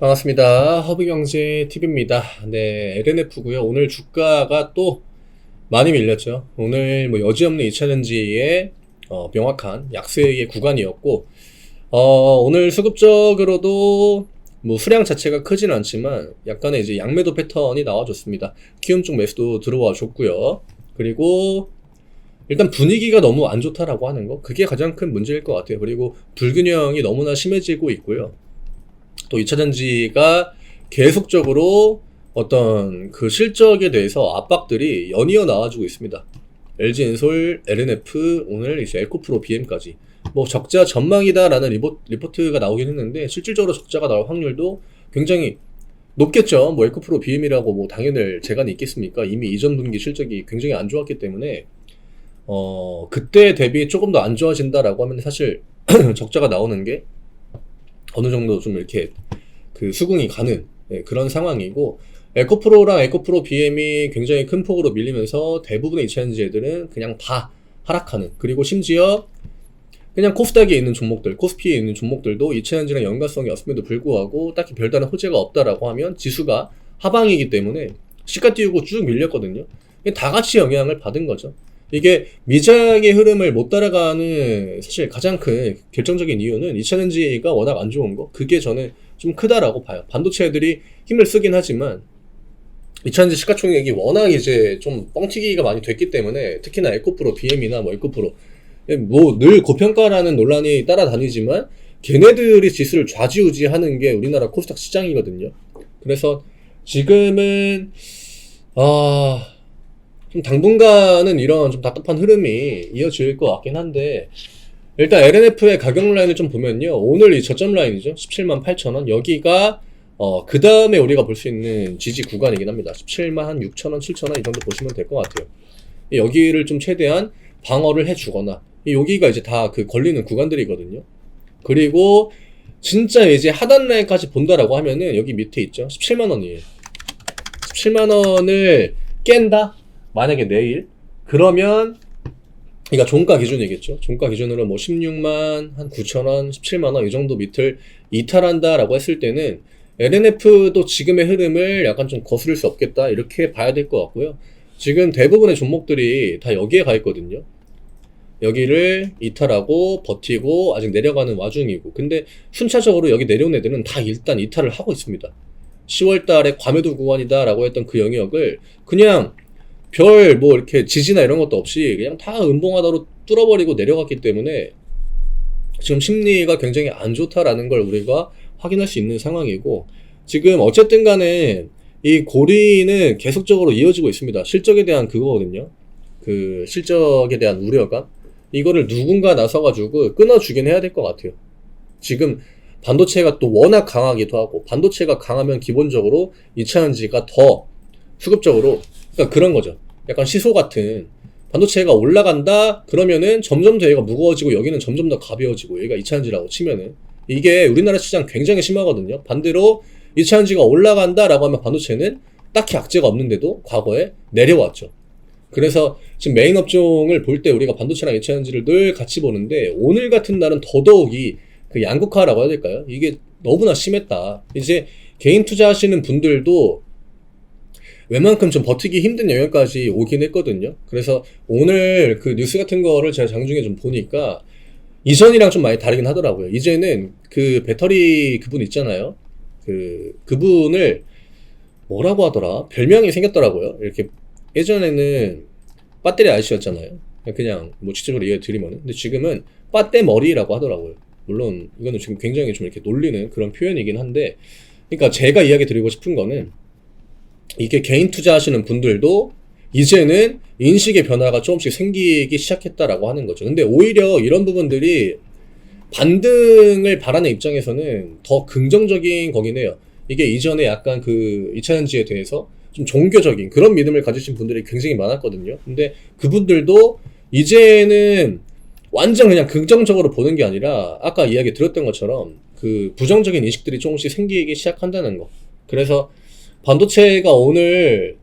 반갑습니다. 허브경제TV입니다. 네, LNF고요. 오늘 주가가 또 많이 밀렸죠. 오늘 뭐 여지없는 2차전지의 명확한 약세의 구간이었고, 오늘 수급적으로도 뭐 수량 자체가 크진 않지만 약간의 이제 양매도 패턴이 나와줬습니다. 키움 쪽 매수도 들어와 줬고요. 그리고 일단 분위기가 너무 안 좋다라고 하는 거, 그게 가장 큰 문제일 것 같아요. 그리고 불균형이 너무나 심해지고 있고요. 또 2차전지가 계속적으로 어떤 그 실적에 대해서 압박들이 연이어 나와주고 있습니다. LG엔솔, LNF, 오늘 이제 에코프로, BM까지 뭐 적자 전망이다라는 리포트가 나오긴 했는데 실질적으로 적자가 나올 확률도 굉장히 높겠죠. 뭐 에코프로, BM이라고 뭐 당연할 재간이 있겠습니까? 이미 이전 분기 실적이 굉장히 안 좋았기 때문에 그때 대비 조금 더 안 좋아진다라고 하면 사실 적자가 나오는 게 어느 정도 좀 이렇게 그 수긍이 가는 그런 상황이고, 에코프로랑 에코프로 BM이 굉장히 큰 폭으로 밀리면서 대부분의 2차전지 애들은 그냥 다 하락하는, 그리고 심지어 그냥 코스닥에 있는 종목들, 코스피에 있는 종목들도 2차전지랑 연관성이 없음에도 불구하고 딱히 별다른 호재가 없다라고 하면 지수가 하방이기 때문에 시가 띄우고 쭉 밀렸거든요. 다 같이 영향을 받은 거죠. 이게 미장의 흐름을 못 따라가는 사실 가장 큰 결정적인 이유는 2차전지가 워낙 안 좋은 거, 그게 저는 좀 크다라고 봐요. 반도체 애들이 힘을 쓰긴 하지만 2차전지 시가총액이 워낙 이제 좀 뻥튀기가 많이 됐기 때문에, 특히나 에코프로, BM이나 뭐 에코프로 뭐 늘 고평가라는 논란이 따라다니지만 걔네들이 지수를 좌지우지하는 게 우리나라 코스닥 시장이거든요. 그래서 지금은 좀 당분간은 이런 좀 답답한 흐름이 이어질 것 같긴 한데, 일단 LNF의 가격 라인을 좀 보면요, 오늘 이 저점 라인이죠, 17만 8천원, 여기가 그 다음에 우리가 볼 수 있는 지지 구간이긴 합니다. 17만 6천원, 7천원 이 정도 보시면 될 것 같아요. 여기를 좀 최대한 방어를 해주거나, 여기가 이제 다 그 걸리는 구간들이거든요. 그리고 진짜 이제 하단 라인까지 본다라고 하면은 여기 밑에 있죠, 17만원이에요 17만원을 깬다? 만약에 내일, 그러면 그러니까 종가 기준이겠죠. 종가 기준으로 뭐 16만 한 9천원, 17만원 이 정도 밑을 이탈한다라고 했을 때는 LNF도 지금의 흐름을 약간 좀 거스를 수 없겠다, 이렇게 봐야 될 것 같고요. 지금 대부분의 종목들이 다 여기에 가 있거든요. 여기를 이탈하고 버티고 아직 내려가는 와중이고, 근데 순차적으로 여기 내려온 애들은 다 일단 이탈을 하고 있습니다. 10월달에 과매도 구간이다 라고 했던 그 영역을 그냥 별 뭐 이렇게 지지나 이런 것도 없이 그냥 다 음봉하다로 뚫어버리고 내려갔기 때문에 지금 심리가 굉장히 안 좋다라는 걸 우리가 확인할 수 있는 상황이고, 지금 어쨌든 간에 이 고리는 계속적으로 이어지고 있습니다. 실적에 대한 그거거든요. 그 실적에 대한 우려감, 이거를 누군가 나서가지고 끊어주긴 해야 될 것 같아요. 지금 반도체가 또 워낙 강하기도 하고, 반도체가 강하면 기본적으로 2차전지가 더 수급적으로, 그러니까 그런 거죠. 약간 시소 같은, 반도체가 올라간다 그러면은 점점 더 얘가 무거워지고 여기는 점점 더 가벼워지고, 얘가 2차전지라고 치면은 이게 우리나라 시장 굉장히 심하거든요. 반대로 2차전지가 올라간다 라고 하면 반도체는 딱히 악재가 없는데도 과거에 내려왔죠. 그래서 지금 메인 업종을 볼 때 우리가 반도체랑 2차전지를 늘 같이 보는데, 오늘 같은 날은 더더욱이 그 양극화라고 해야 될까요? 이게 너무나 심했다. 이제 개인 투자하시는 분들도 웬만큼 좀 버티기 힘든 영역까지 오긴 했거든요. 그래서 오늘 그 뉴스 같은 거를 제가 장중에 좀 보니까 이전이랑 좀 많이 다르긴 하더라고요. 이제는 그 배터리 그분 있잖아요. 그분을 뭐라고 하더라? 별명이 생겼더라고요. 이렇게 예전에는 배터리 아저씨였잖아요. 그냥 뭐 직접적으로 이해 드리면은. 근데 지금은 빠떼머리라고 하더라고요. 물론 이거는 지금 굉장히 좀 이렇게 놀리는 그런 표현이긴 한데, 그러니까 제가 이야기 드리고 싶은 거는, 이게 개인 투자하시는 분들도 이제는 인식의 변화가 조금씩 생기기 시작했다라고 하는 거죠. 근데 오히려 이런 부분들이 반등을 바라는 입장에서는 더 긍정적인 거긴 해요. 이게 이전에 약간 그 2차전지에 대해서 좀 종교적인 그런 믿음을 가지신 분들이 굉장히 많았거든요. 근데 그분들도 이제는 완전 그냥 긍정적으로 보는 게 아니라 아까 이야기 드렸던 것처럼 그 부정적인 인식들이 조금씩 생기기 시작한다는 거. 그래서 반도체가 오늘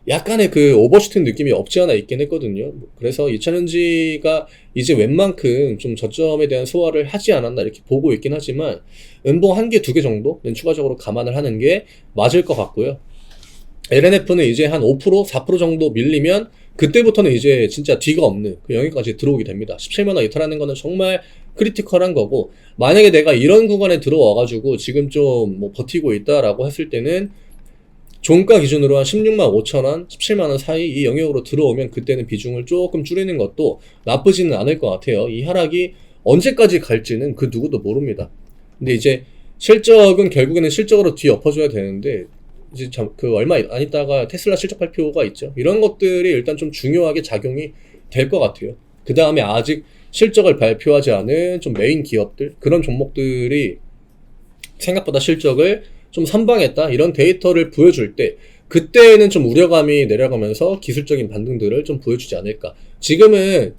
약간의 그 오버슈팅 느낌이 없지 않아 있긴 했거든요. 그래서 2차전지가 이제 웬만큼 좀 저점에 대한 소화를 하지 않았나 이렇게 보고 있긴 하지만 음봉 한 개, 두 개 정도는 추가적으로 감안을 하는 게 맞을 것 같고요. LNF는 이제 한 5%, 4% 정도 밀리면 그때부터는 이제 진짜 뒤가 없는 그 영역까지 들어오게 됩니다. 17만원 이탈하는 거는 정말 크리티컬한 거고, 만약에 내가 이런 구간에 들어와가지고 지금 좀 뭐 버티고 있다라고 했을 때는 종가 기준으로 한 16만 5천원, 17만원 사이 이 영역으로 들어오면 그때는 비중을 조금 줄이는 것도 나쁘지는 않을 것 같아요. 이 하락이 언제까지 갈지는 그 누구도 모릅니다. 근데 이제 실적은 결국에는 실적으로 뒤엎어줘야 되는데, 이제 그 얼마 안 있다가 테슬라 실적 발표가 있죠. 이런 것들이 일단 좀 중요하게 작용이 될 것 같아요. 그 다음에 아직 실적을 발표하지 않은 좀 메인 기업들, 그런 종목들이 생각보다 실적을 좀 선방했다, 이런 데이터를 보여줄 때 그때는 좀 우려감이 내려가면서 기술적인 반등들을 좀 보여주지 않을까. 지금은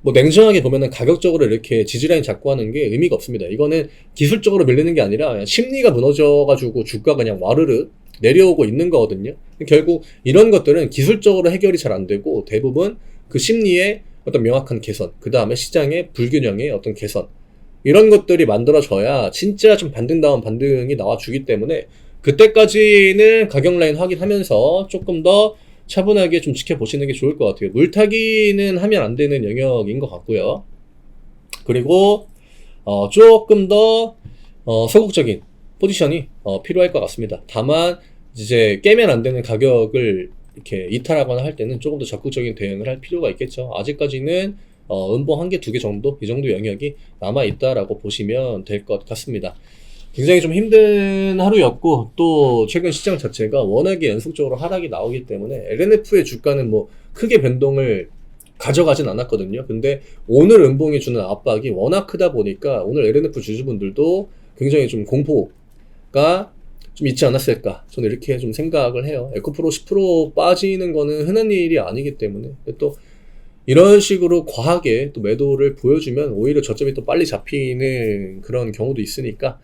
뭐 냉정하게 보면은 가격적으로 이렇게 지지라인 잡고 하는 게 의미가 없습니다. 이거는 기술적으로 밀리는 게 아니라 그냥 심리가 무너져가지고 주가가 그냥 와르르 내려오고 있는 거거든요. 결국 이런 것들은 기술적으로 해결이 잘 안 되고 대부분 그 심리의 어떤 명확한 개선, 그 다음에 시장의 불균형의 어떤 개선, 이런 것들이 만들어져야 진짜 좀 반등다운 반등이 나와주기 때문에 그때까지는 가격 라인 확인하면서 조금 더 차분하게 좀 지켜보시는 게 좋을 것 같아요. 물타기는 하면 안 되는 영역인 것 같고요. 그리고 조금 더 소극적인 포지션이 필요할 것 같습니다. 다만 이제 깨면 안 되는 가격을 이렇게 이탈하거나 할 때는 조금 더 적극적인 대응을 할 필요가 있겠죠. 아직까지는 음봉 한 개, 두 개 정도, 이 정도 영역이 남아있다라고 보시면 될 것 같습니다. 굉장히 좀 힘든 하루였고, 또 최근 시장 자체가 워낙에 연속적으로 하락이 나오기 때문에 LNF의 주가는 뭐 크게 변동을 가져가진 않았거든요. 근데 오늘 음봉이 주는 압박이 워낙 크다 보니까 오늘 LNF 주주분들도 굉장히 좀 공포가 좀 있지 않았을까, 저는 이렇게 좀 생각을 해요. 에코프로 10% 빠지는 거는 흔한 일이 아니기 때문에, 또 이런 식으로 과하게 또 매도를 보여주면 오히려 저점이 또 빨리 잡히는 그런 경우도 있으니까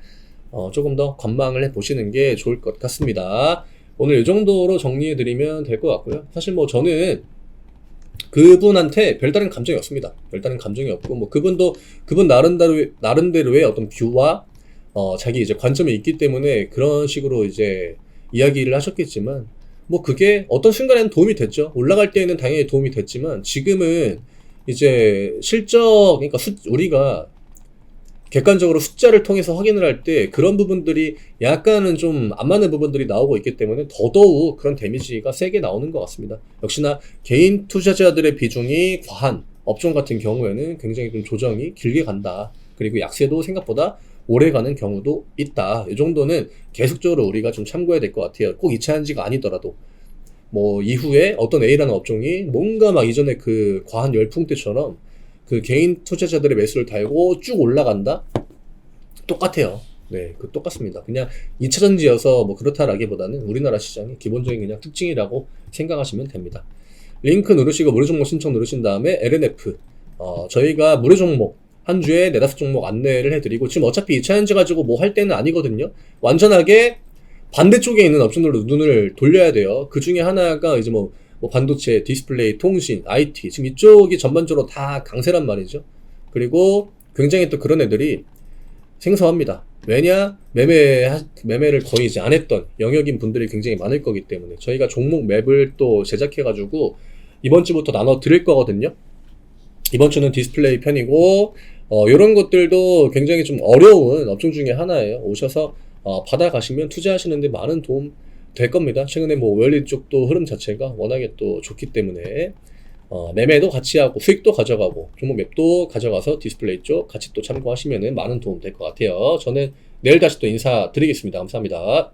조금 더 관망을 해보시는 게 좋을 것 같습니다. 오늘 이 정도로 정리해드리면 될 것 같고요. 사실 뭐 저는 그분한테 별다른 감정이 없습니다. 별다른 감정이 없고, 뭐 그분 나름대로의 어떤 뷰와 자기 이제 관점이 있기 때문에 그런 식으로 이제 이야기를 하셨겠지만, 뭐 그게 어떤 순간에는 도움이 됐죠. 올라갈 때에는 당연히 도움이 됐지만, 지금은 이제 실적, 그러니까 우리가 객관적으로 숫자를 통해서 확인을 할 때 그런 부분들이 약간은 좀 안 맞는 부분들이 나오고 있기 때문에 더더욱 그런 데미지가 세게 나오는 것 같습니다. 역시나 개인 투자자들의 비중이 과한 업종 같은 경우에는 굉장히 좀 조정이 길게 간다. 그리고 약세도 생각보다 오래 가는 경우도 있다. 이 정도는 계속적으로 우리가 좀 참고해야 될 것 같아요. 꼭 2차전지가 아니더라도 뭐 이후에 어떤 A라는 업종이 뭔가 막 이전에 그 과한 열풍 때처럼 그 개인 투자자들의 매수를 달고 쭉 올라간다? 똑같아요. 네, 그 똑같습니다. 그냥 2차전지여서 뭐 그렇다라기보다는 우리나라 시장의 기본적인 그냥 특징이라고 생각하시면 됩니다. 링크 누르시고 무료 종목 신청 누르신 다음에 LNF, 저희가 무료 종목 한 주에 4-5종목 안내를 해드리고, 지금 어차피 2차전지 가지고 뭐 할 때는 아니거든요. 완전하게 반대쪽에 있는 업종들로 눈을 돌려야 돼요. 그 중에 하나가 이제 뭐 반도체, 디스플레이, 통신, IT, 지금 이쪽이 전반적으로 다 강세란 말이죠. 그리고 굉장히 또 그런 애들이 생소합니다. 왜냐? 매매를 거의 이제 안 했던 영역인 분들이 굉장히 많을 거기 때문에 저희가 종목 맵을 또 제작해가지고 이번 주부터 나눠 드릴 거거든요. 이번 주는 디스플레이 편이고, 이런 것들도 굉장히 좀 어려운 업종 중에 하나예요. 오셔서 받아가시면 투자하시는데 많은 도움 될 겁니다. 최근에 뭐 오일리 쪽도 흐름 자체가 워낙에 또 좋기 때문에 매매도 같이 하고 수익도 가져가고 종목 맵도 가져가서 디스플레이 쪽 같이 또 참고하시면 많은 도움 될 것 같아요. 저는 내일 다시 또 인사드리겠습니다. 감사합니다.